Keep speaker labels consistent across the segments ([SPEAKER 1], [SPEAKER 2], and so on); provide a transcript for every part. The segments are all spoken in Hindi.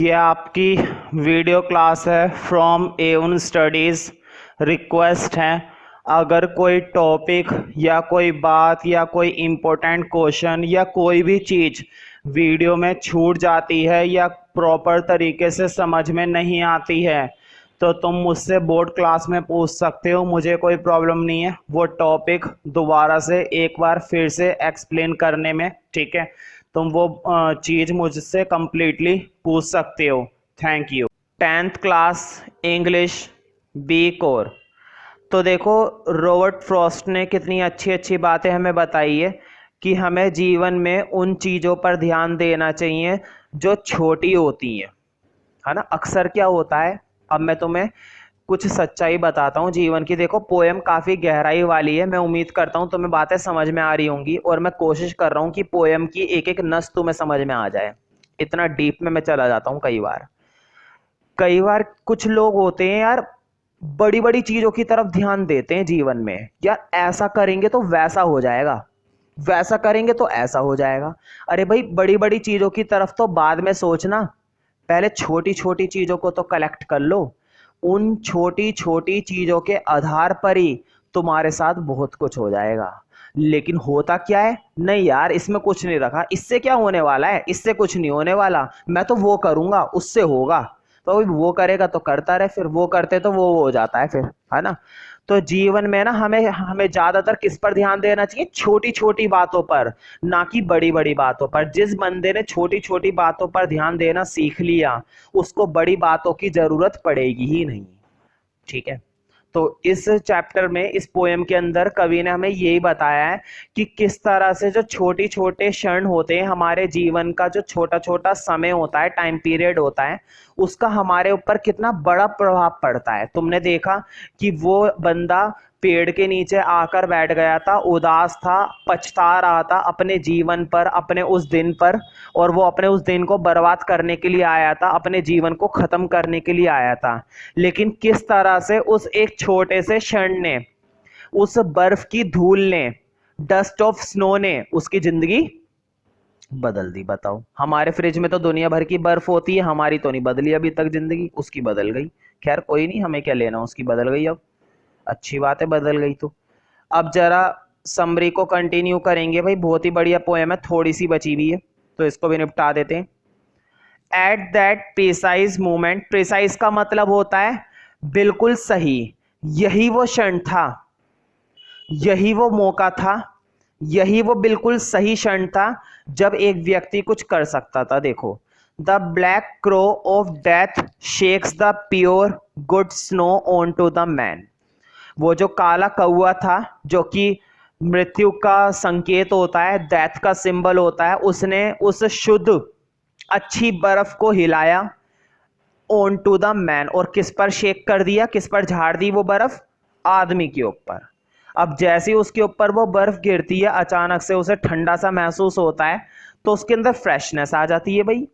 [SPEAKER 1] ये आपकी वीडियो क्लास है फ्रॉम एवन स्टडीज़। रिक्वेस्ट है, अगर कोई टॉपिक या कोई बात या कोई इम्पोर्टेंट क्वेश्चन या कोई भी चीज़ वीडियो में छूट जाती है या प्रॉपर तरीके से समझ में नहीं आती है तो तुम मुझसे बोर्ड क्लास में पूछ सकते हो। मुझे कोई प्रॉब्लम नहीं है वो टॉपिक दोबारा से एक बार फिर से एक्सप्लेन करने में। ठीक है, तुम वो चीज़ मुझसे कंप्लीटली पूछ सकते हो। Thank you. 10th class English B core. तो देखो, रॉबर्ट फ्रॉस्ट ने कितनी अच्छी अच्छी बातें हमें बताई है कि हमें जीवन में उन चीज़ों पर ध्यान देना चाहिए जो छोटी होती हैं, है ना। अक्सर क्या होता है, अब मैं तुम्हें कुछ सच्चाई बताता हूँ जीवन की। देखो, पोएम काफ़ी गहराई वाली है। मैं उम्मीद करता हूँ तुम्हें बातें समझ में आ रही होंगी और मैं कोशिश कर रहा हूँ कि पोएम की एक एक नस तुम्हें समझ में आ जाए। इतना डीप में मैं चला जाता हूँ कई बार कुछ लोग होते हैं यार, बड़ी बड़ी चीज़ों की तरफ ध्यान देते हैं जीवन में। यार ऐसा करेंगे तो वैसा हो जाएगा, वैसा करेंगे तो ऐसा हो जाएगा। अरे भाई, बड़ी बड़ी चीज़ों की तरफ तो बाद में सोचना, पहले छोटी छोटी चीज़ों को तो कलेक्ट कर लो। उन छोटी छोटी चीज़ों के आधार पर ही तुम्हारे साथ बहुत कुछ हो जाएगा। लेकिन होता क्या है, नहीं यार इसमें कुछ नहीं रखा, इससे क्या होने वाला है, इससे कुछ नहीं होने वाला, मैं तो वो करूंगा उससे होगा। तो अभी वो करेगा तो करता रहे, फिर वो करते तो वो हो जाता है फिर, है ना। तो जीवन में ना हमें हमें ज्यादातर किस पर ध्यान देना चाहिए, छोटी छोटी बातों पर, ना कि बड़ी बड़ी बातों पर। जिस बंदे ने छोटी छोटी बातों पर ध्यान देना सीख लिया उसको बड़ी बातों की जरूरत पड़ेगी ही नहीं। ठीक है, तो इस चैप्टर में, इस पोएम के अंदर कवि ने हमें यही बताया है कि किस तरह से जो छोटी छोटे क्षण होते हैं हमारे जीवन का, जो छोटा छोटा समय होता है, टाइम पीरियड होता है, उसका हमारे ऊपर कितना बड़ा प्रभाव पड़ता है। तुमने देखा कि वो बंदा पेड़ के नीचे आकर बैठ गया था, उदास था, पछता रहा था अपने जीवन पर, अपने उस दिन पर, और वो अपने उस दिन को बर्बाद करने के लिए आया था, अपने जीवन को खत्म करने के लिए आया था। लेकिन किस तरह से उस एक छोटे से क्षण ने, उस बर्फ की धूल ने, डस्ट ऑफ स्नो ने उसकी जिंदगी बदल दी। बताओ, हमारे फ्रिज में तो दुनिया भर की बर्फ होती है, हमारी तो नहीं बदली अभी तक जिंदगी, उसकी बदल गई। खैर कोई नहीं, हमें क्या लेना, उसकी बदल गई, अब अच्छी बात है बदल गई तो। अब जरा समरी को कंटिन्यू करेंगे भाई, बहुत ही बढ़िया पोएम है, थोड़ी सी बची हुई है तो इसको भी निपटा देते हैं। At that precise moment, precise का मतलब होता है बिल्कुल सही। यही वो क्षण था, यही वो मौका था, यही वो बिल्कुल सही क्षण था जब एक व्यक्ति कुछ कर सकता था। देखो, the black crow of death shakes the pure good snow on to the man. वो जो काला कौआ था, जो कि मृत्यु का संकेत होता है, डेथ का सिंबल होता है, उसने उस शुद्ध अच्छी बर्फ को हिलाया ऑन टू द मैन, और किस पर शेक कर दिया, किस पर झाड़ दी वो बर्फ, आदमी के ऊपर। अब जैसे ही उसके ऊपर वो बर्फ गिरती है, अचानक से उसे ठंडा सा महसूस होता है, तो उसके अंदर फ्रेशनेस आ जाती है भाई।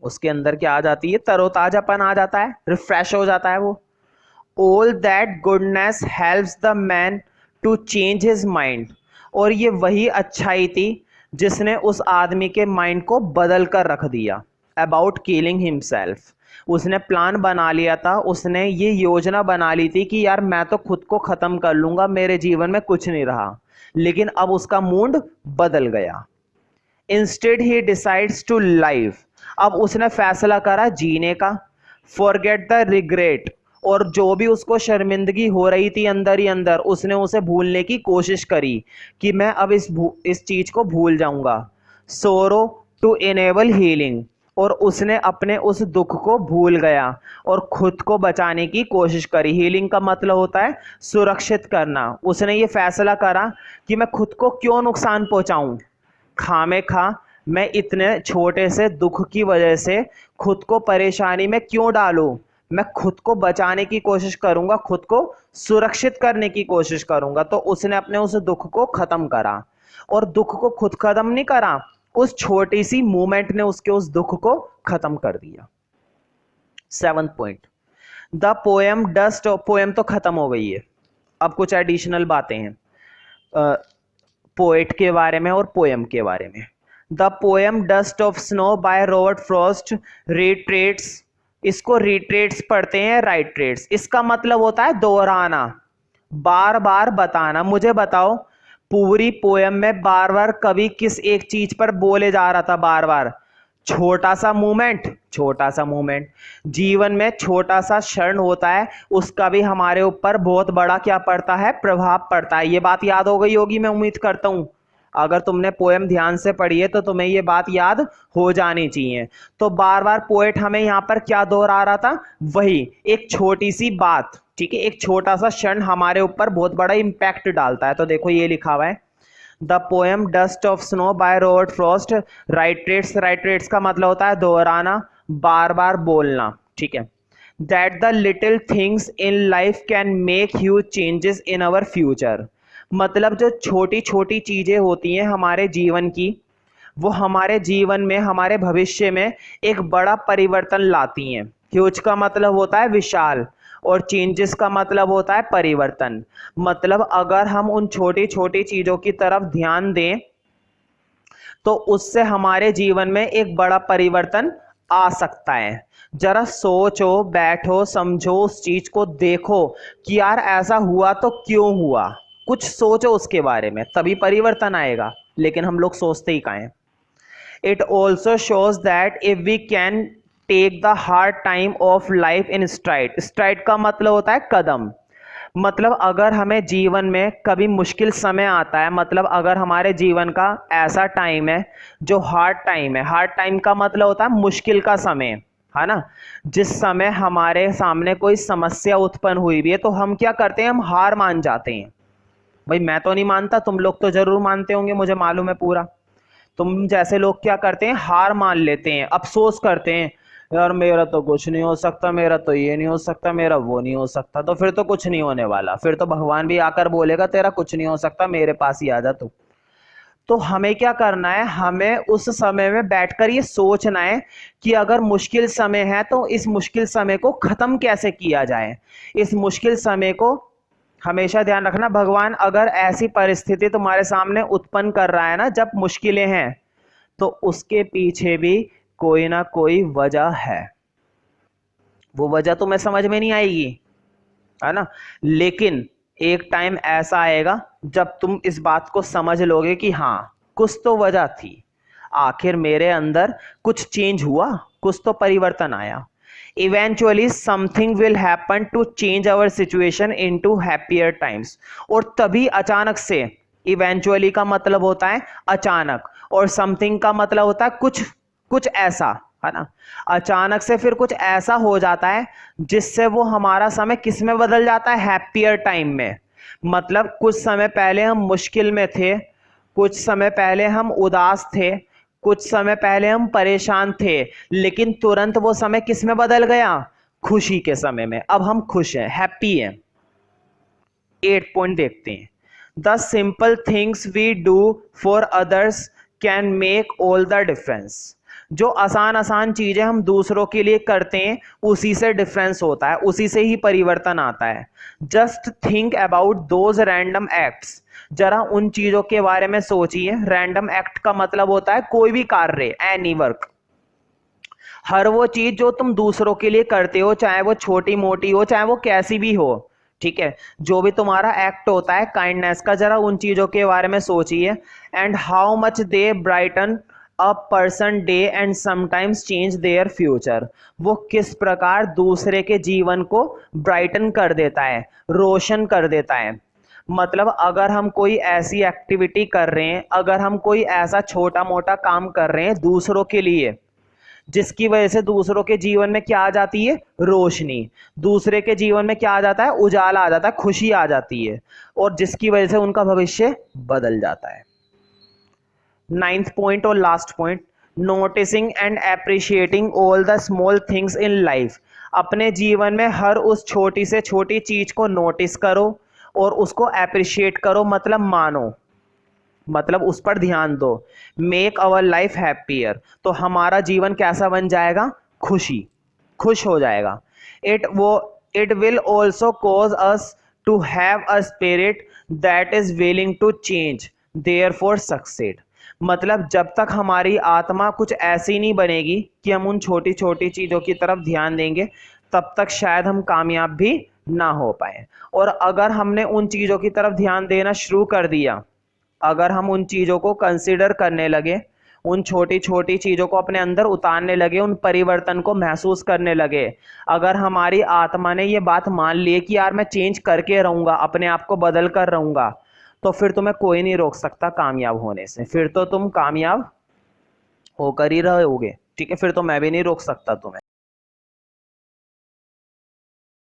[SPEAKER 1] उसके अंदर क्या आ जाती है, तरोताजापन आ जाता है, रिफ्रेश हो जाता है वो। All that goodness helps the man to change his mind. और ये वही अच्छाई थी जिसने उस आदमी के माइंड को बदल कर रख दिया। अबाउट किलिंग हिमसेल्फ, उसने प्लान बना लिया था, उसने ये योजना बना ली थी कि यार मैं तो खुद को खत्म कर लूंगा, मेरे जीवन में कुछ नहीं रहा। लेकिन अब उसका मूड बदल गया। Instead he decides to live, अब उसने फैसला करा जीने का। फॉरगेट द रिग्रेट, और जो भी उसको शर्मिंदगी हो रही थी अंदर ही अंदर, उसने उसे भूलने की कोशिश करी कि मैं अब इस चीज को भूल जाऊंगा। सोरो टू इनेबल हीलिंग, और उसने अपने उस दुख को भूल गया और खुद को बचाने की कोशिश करी। हीलिंग का मतलब होता है सुरक्षित करना। उसने ये फैसला करा कि मैं खुद को क्यों नुकसान पहुंचाऊं, खामे खा मैं इतने छोटे से दुख की वजह से खुद को परेशानी में क्यों डालूं। मैं खुद को बचाने की कोशिश करूंगा, खुद को सुरक्षित करने की कोशिश करूंगा। तो उसने अपने उस दुख को खत्म करा, और दुख को खुद खत्म नहीं करा, उस छोटी सी मूवमेंट ने उसके उस दुख को खत्म कर दिया। 7th point, the poem dust. Poem तो खत्म हो गई है, अब कुछ एडिशनल बातें हैं पोएट के बारे में और पोएम के बारे में। The poem dust of snow by Robert Frost retreats, इसको रिट्रेट्स पढ़ते हैं राइट्रेट्स, इसका मतलब होता है दोहराना, बार बार बताना। मुझे बताओ पूरी पोयम में बार बार कवि किस एक चीज पर बोले जा रहा था बार बार? छोटा सा मूवमेंट, छोटा सा मूवमेंट। जीवन में छोटा सा क्षण होता है, उसका भी हमारे ऊपर बहुत बड़ा क्या पड़ता है? प्रभाव पड़ता है। ये बात याद हो गई होगी मैं उम्मीद करता हूं। अगर तुमने पोएम ध्यान से पढ़ी है तो तुम्हें ये बात याद हो जानी चाहिए। तो बार बार पोएट हमें यहां पर क्या दोहरा रहा था? वही एक छोटी सी बात, ठीक है, एक छोटा सा क्षण हमारे ऊपर बहुत बड़ा इंपैक्ट डालता है। तो देखो ये लिखा हुआ है, the poem dust of snow by Robert Frost retreats, retreats का मतलब होता है दोहराना, बार बार बोलना, ठीक है। That the little things in life can make huge changes in our future, मतलब जो छोटी छोटी चीजें होती हैं हमारे जीवन की, वो हमारे जीवन में, हमारे भविष्य में एक बड़ा परिवर्तन लाती हैं। ह्यूज का मतलब होता है विशाल, और चेंजेस का मतलब होता है परिवर्तन। मतलब अगर हम उन छोटी छोटी चीजों की तरफ ध्यान दें तो उससे हमारे जीवन में एक बड़ा परिवर्तन आ सकता है। जरा सोचो, बैठो, समझो, उस चीज को देखो कि यार ऐसा हुआ तो क्यों हुआ, कुछ सोचो उसके बारे में, तभी परिवर्तन आएगा। लेकिन हम लोग सोचते ही कहाँ हैं। It also shows that if we can take the hard time of life in stride, stride का मतलब होता है कदम। मतलब अगर हमें जीवन में कभी मुश्किल समय आता है, मतलब अगर हमारे जीवन का ऐसा टाइम है जो हार्ड टाइम है, हार्ड टाइम का मतलब होता है मुश्किल का समय, है ना, जिस समय हमारे सामने कोई समस्या उत्पन्न हुई भी है, तो हम क्या करते हैं? हम हार मान जाते हैं। भाई मैं तो नहीं मानता, तुम लोग तो जरूर मानते होंगे, मुझे मालूम है पूरा। तुम जैसे लोग क्या करते हैं? हार मान लेते हैं, अफसोस करते हैं, यार मेरा तो कुछ नहीं हो सकता, मेरा तो ये नहीं हो सकता, मेरा वो नहीं हो सकता। तो फिर तो कुछ नहीं होने वाला, फिर तो भगवान भी आकर बोलेगा तेरा कुछ नहीं हो सकता, मेरे पास ही आ जा तू। तो हमें क्या करना है? हमें उस समय में बैठकर ये सोचना है कि अगर मुश्किल समय है तो इस मुश्किल समय को खत्म कैसे किया जाए। इस मुश्किल समय को हमेशा ध्यान रखना, भगवान अगर ऐसी परिस्थिति तुम्हारे सामने उत्पन्न कर रहा है ना, जब मुश्किलें हैं, तो उसके पीछे भी कोई ना कोई वजह है। वो वजह तुम्हें समझ में नहीं आएगी, है ना, लेकिन एक टाइम ऐसा आएगा जब तुम इस बात को समझ लोगे कि हाँ कुछ तो वजह थी, आखिर मेरे अंदर कुछ चेंज हुआ, कुछ तो परिवर्तन आया। Eventually something will happen to change our situation into happier times, और तभी अचानक से, इवेंचुअली का मतलब होता है अचानक, और समथिंग का मतलब होता है कुछ, कुछ ऐसा, है ना, अचानक से फिर कुछ ऐसा हो जाता है जिससे वो हमारा समय किस में बदल जाता है? हैप्पियर टाइम में। मतलब कुछ समय पहले हम मुश्किल में थे, कुछ समय पहले हम उदास थे, कुछ समय पहले हम परेशान थे, लेकिन तुरंत वो समय किस में बदल गया? खुशी के समय में। अब हम खुश हैं, हैप्पी हैं। 8 पॉइंट देखते हैं। The simple things we do for others can make all the difference, जो आसान आसान चीजें हम दूसरों के लिए करते हैं उसी से डिफरेंस होता है, उसी से ही परिवर्तन आता है। Just think about those random acts, जरा उन चीजों के बारे में सोचिए। रैंडम एक्ट का मतलब होता है कोई भी कार्य, एनी वर्क, हर वो चीज जो तुम दूसरों के लिए करते हो, चाहे वो छोटी मोटी हो, चाहे वो कैसी भी हो, ठीक है, जो भी तुम्हारा एक्ट होता है काइंडनेस का, जरा उन चीजों के बारे में सोचिए। And how much they brighten a person day and sometimes change their future, वो किस प्रकार दूसरे के जीवन को ब्राइटन कर देता है, रोशन कर देता है। मतलब अगर हम कोई ऐसी एक्टिविटी कर रहे हैं, अगर हम कोई ऐसा छोटा मोटा काम कर रहे हैं दूसरों के लिए, जिसकी वजह से दूसरों के जीवन में क्या आ जाती है? रोशनी। दूसरे के जीवन में क्या आ जाता है? उजाला आ जाता है, खुशी आ जाती है, और जिसकी वजह से उनका भविष्य बदल जाता है। 9th पॉइंट और last point, noticing and appreciating all the small things in life, अपने जीवन में हर उस छोटी से छोटी चीज को नोटिस करो और उसको अप्रिशिएट करो, मतलब मानो, मतलब उस पर ध्यान दो। मेक अवर लाइफ हैप्पियर, तो हमारा जीवन कैसा बन जाएगा? खुशी, खुश हो जाएगा। It will also cause us to have a spirit that is willing to change therefore succeed, मतलब जब तक हमारी आत्मा कुछ ऐसी नहीं बनेगी कि हम उन छोटी छोटी चीजों की तरफ ध्यान देंगे, तब तक शायद हम कामयाब भी ना हो पाए। और अगर हमने उन चीजों की तरफ ध्यान देना शुरू कर दिया, अगर हम उन चीजों को कंसीडर करने लगे, उन छोटी छोटी चीजों को अपने अंदर उतारने लगे, उन परिवर्तन को महसूस करने लगे, अगर हमारी आत्मा ने ये बात मान ली कि यार मैं चेंज करके रहूंगा, अपने आप को बदल कर रहूंगा, तो फिर तुम्हें कोई नहीं रोक सकता कामयाब होने से। फिर तो तुम कामयाब होकर ही रहोगे। ठीक है, फिर तो मैं भी नहीं रोक सकता तुम्हें।